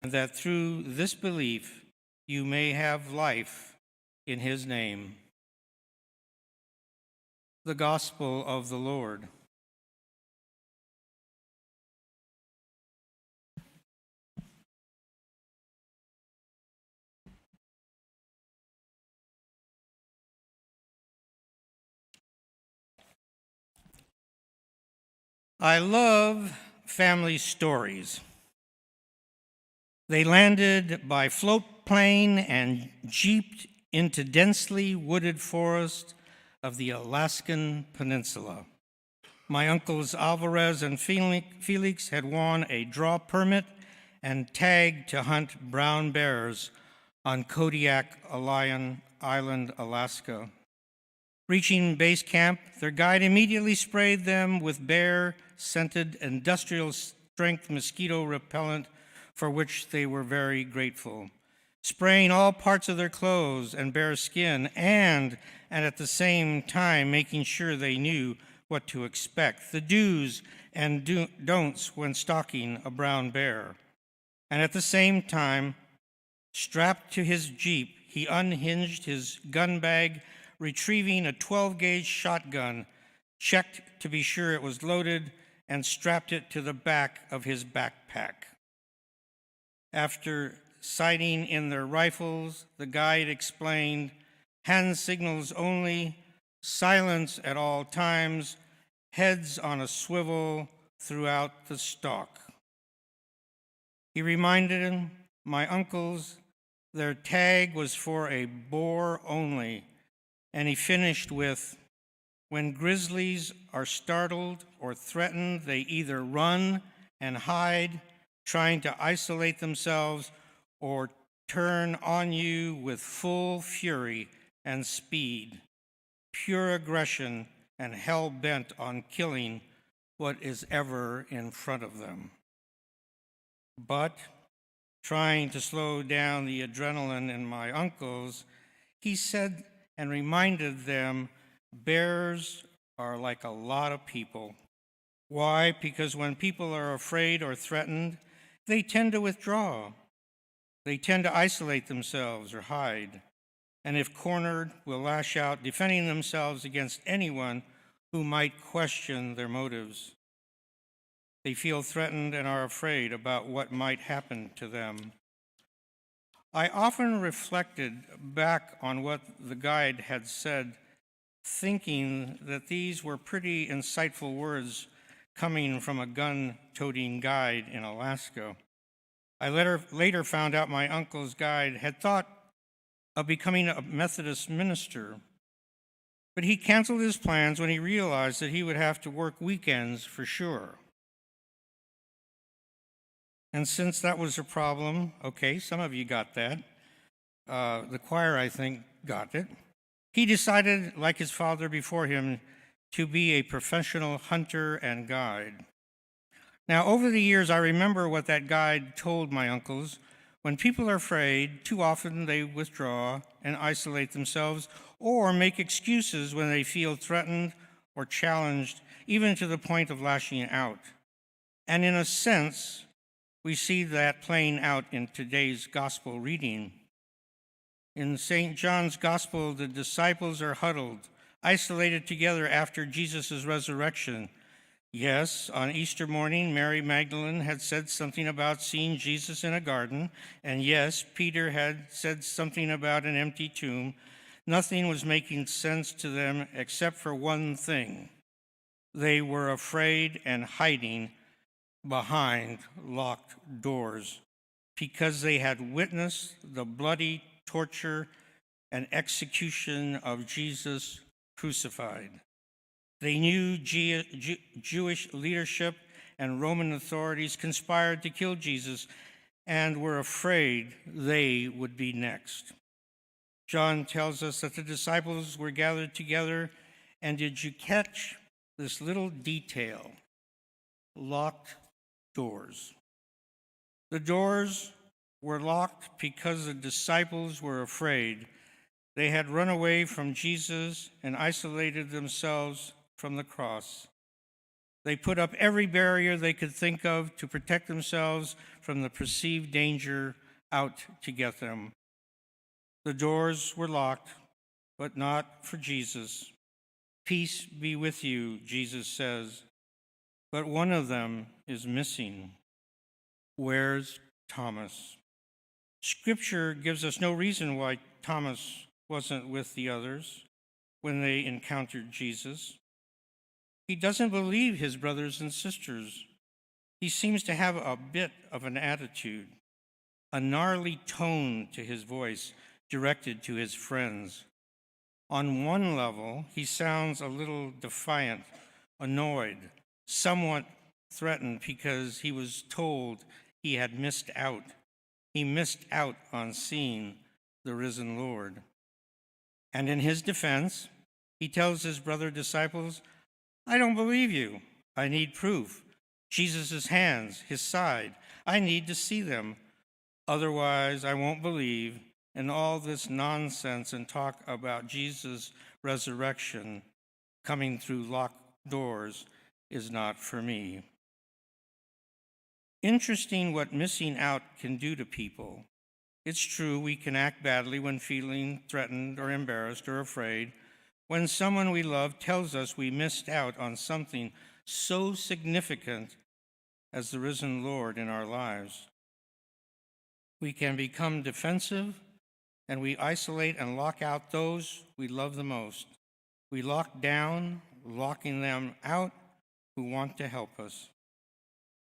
and that through this belief you may have life in his name. The Gospel of the Lord. I love family stories. They landed by float plane and jeeped into densely wooded forest of the Alaskan Peninsula. My uncles Alvarez and Felix had won a draw permit and tagged to hunt brown bears on Kodiak Island, Alaska. Reaching base camp, their guide immediately sprayed them with bear-scented industrial-strength mosquito repellent, for which they were very grateful, spraying all parts of their clothes and bare skin, and at the same time making sure they knew what to expect, the do's and don'ts when stalking a brown bear. And at the same time, strapped to his Jeep, he unhinged his gun bag, retrieving a 12-gauge shotgun, checked to be sure it was loaded, and strapped it to the back of his backpack. After sighting in their rifles, the guide explained, hand signals only, silence at all times, heads on a swivel throughout the stalk. He reminded my uncles their tag was for a boar only, and he finished with, when grizzlies are startled or threatened, they either run and hide, trying to isolate themselves, or turn on you with full fury and speed, pure aggression and hell-bent on killing what is ever in front of them. But trying to slow down the adrenaline in my uncles, he said and reminded them, bears are like a lot of people. Why? Because when people are afraid or threatened, they tend to withdraw. They tend to isolate themselves or hide, and if cornered, will lash out, defending themselves against anyone who might question their motives. They feel threatened and are afraid about what might happen to them. I often reflected back on what the guide had said, thinking that these were pretty insightful words coming from a gun-toting guide in Alaska. I later found out my uncle's guide had thought of becoming a Methodist minister, but he canceled his plans when he realized that he would have to work weekends for sure. And since that was a problem, okay, some of you got that. The choir, I think, got it. He decided, like his father before him, to be a professional hunter and guide. Now, over the years, I remember what that guide told my uncles. When people are afraid, too often they withdraw and isolate themselves or make excuses when they feel threatened or challenged, even to the point of lashing out. And in a sense, we see that playing out in today's gospel reading. In St. John's Gospel, the disciples are huddled, isolated together after Jesus' resurrection. Yes, on Easter morning, Mary Magdalene had said something about seeing Jesus in a garden, and yes, Peter had said something about an empty tomb. Nothing was making sense to them except for one thing. They were afraid and hiding behind locked doors because they had witnessed the bloody torture and execution of Jesus crucified. They knew Jewish leadership and Roman authorities conspired to kill Jesus and were afraid they would be next. John tells us that the disciples were gathered together, and did you catch this little detail? Locked doors. The doors were locked because the disciples were afraid. They had run away from Jesus and isolated themselves from the cross. They put up every barrier they could think of to protect themselves from the perceived danger out to get them. The doors were locked, but not for Jesus. Peace be with you, Jesus says, but one of them is missing. Where's Thomas? Scripture gives us no reason why Thomas wasn't with the others when they encountered Jesus. He doesn't believe his brothers and sisters. He seems to have a bit of an attitude, a gnarly tone to his voice directed to his friends. On one level, he sounds a little defiant, annoyed, somewhat threatened because he was told he had missed out. He missed out on seeing the risen Lord. And in his defense, he tells his brother disciples, I don't believe you. I need proof. Jesus' hands, his side. I need to see them. Otherwise, I won't believe. And all this nonsense and talk about Jesus' resurrection coming through locked doors is not for me. Interesting what missing out can do to people. It's true we can act badly when feeling threatened or embarrassed or afraid, when someone we love tells us we missed out on something so significant as the risen Lord in our lives. We can become defensive, and we isolate and lock out those we love the most. We lock down, locking them out who want to help us.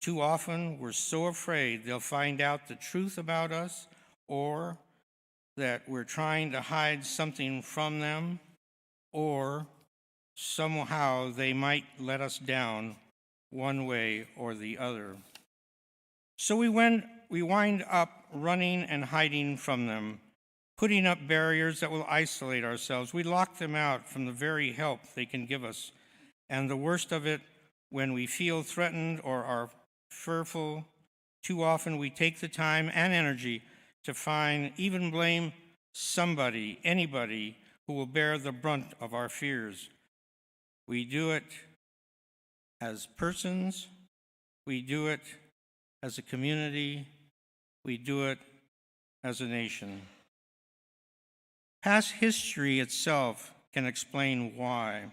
Too often, we're so afraid they'll find out the truth about us, or that we're trying to hide something from them, or somehow they might let us down one way or the other. So we wind up running and hiding from them, putting up barriers that will isolate ourselves. We lock them out from the very help they can give us. And the worst of it, when we feel threatened or are fearful, too often we take the time and energy to find, even blame somebody, anybody, who will bear the brunt of our fears. We do it as persons, we do it as a community, we do it as a nation. Past history itself can explain why.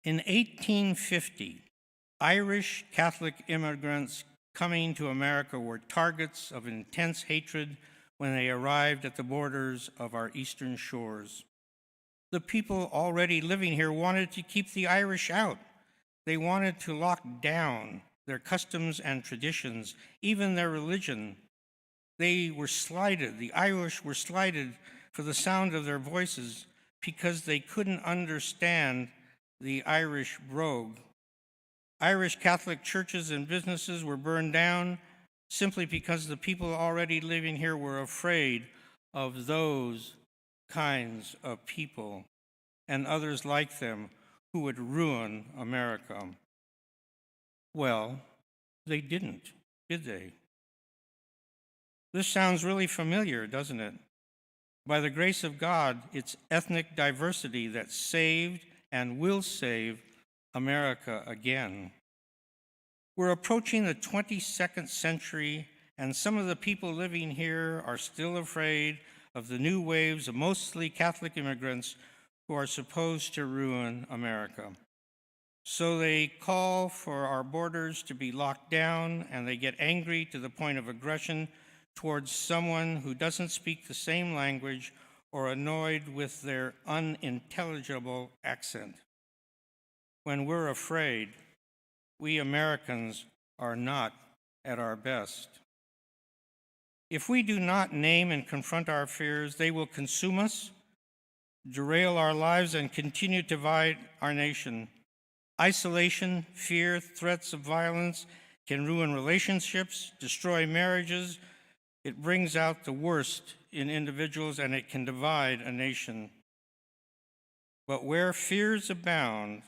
In 1850, Irish Catholic immigrants coming to America were targets of intense hatred when they arrived at the borders of our eastern shores. The people already living here wanted to keep the Irish out. They wanted to lock down their customs and traditions, even their religion. They were slighted, the Irish were slighted for the sound of their voices because they couldn't understand the Irish brogue. Irish Catholic churches and businesses were burned down simply because the people already living here were afraid of those kinds of people and others like them who would ruin America. Well, they didn't, did they? This sounds really familiar, doesn't it? By the grace of God, it's ethnic diversity that saved and will save America again. We're approaching the 22nd century, and some of the people living here are still afraid of the new waves of mostly Catholic immigrants who are supposed to ruin America. So they call for our borders to be locked down, and they get angry to the point of aggression towards someone who doesn't speak the same language or annoyed with their unintelligible accent. When we're afraid, we Americans are not at our best. If we do not name and confront our fears, they will consume us, derail our lives, and continue to divide our nation. Isolation, fear, threats of violence can ruin relationships, destroy marriages. It brings out the worst in individuals, and it can divide a nation. But where fears abound,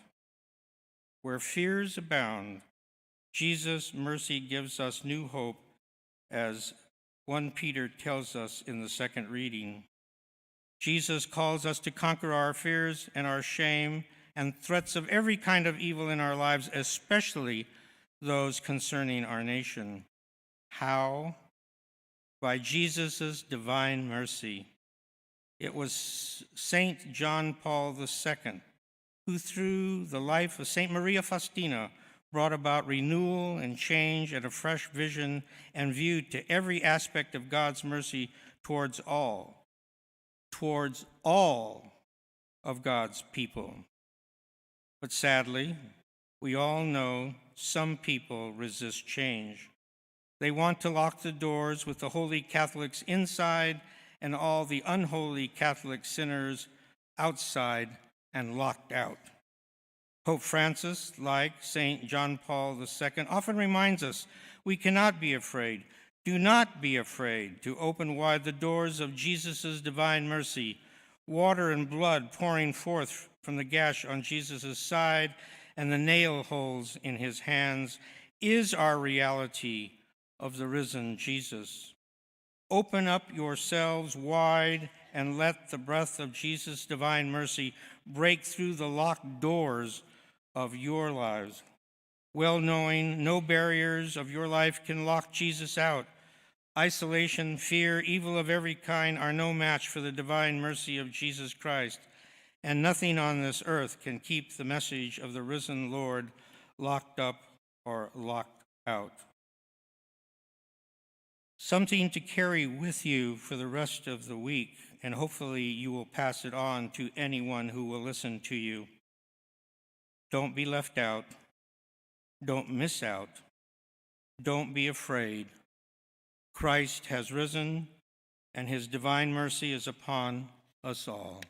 Jesus' mercy gives us new hope, as 1 Peter tells us in the second reading. Jesus calls us to conquer our fears and our shame and threats of every kind of evil in our lives, especially those concerning our nation. How? By Jesus' divine mercy. It was St. John Paul II who, through the life of St. Maria Faustina, brought about renewal and change and a fresh vision and view to every aspect of God's mercy towards all of God's people. But sadly, we all know some people resist change. They want to lock the doors with the holy Catholics inside and all the unholy Catholic sinners outside and locked out. Pope Francis, like St. John Paul II, often reminds us we cannot be afraid. Do not be afraid to open wide the doors of Jesus' divine mercy. Water and blood pouring forth from the gash on Jesus' side and the nail holes in his hands is our reality of the risen Jesus. Open up yourselves wide and let the breath of Jesus' divine mercy break through the locked doors of your lives, well knowing no barriers of your life can lock Jesus out. Isolation, fear, evil of every kind are no match for the divine mercy of Jesus Christ, and nothing on this earth can keep the message of the risen Lord locked up or locked out. Something to carry with you for the rest of the week, and hopefully you will pass it on to anyone who will listen to you. Don't be left out. Don't miss out. Don't be afraid. Christ has risen, and his divine mercy is upon us all.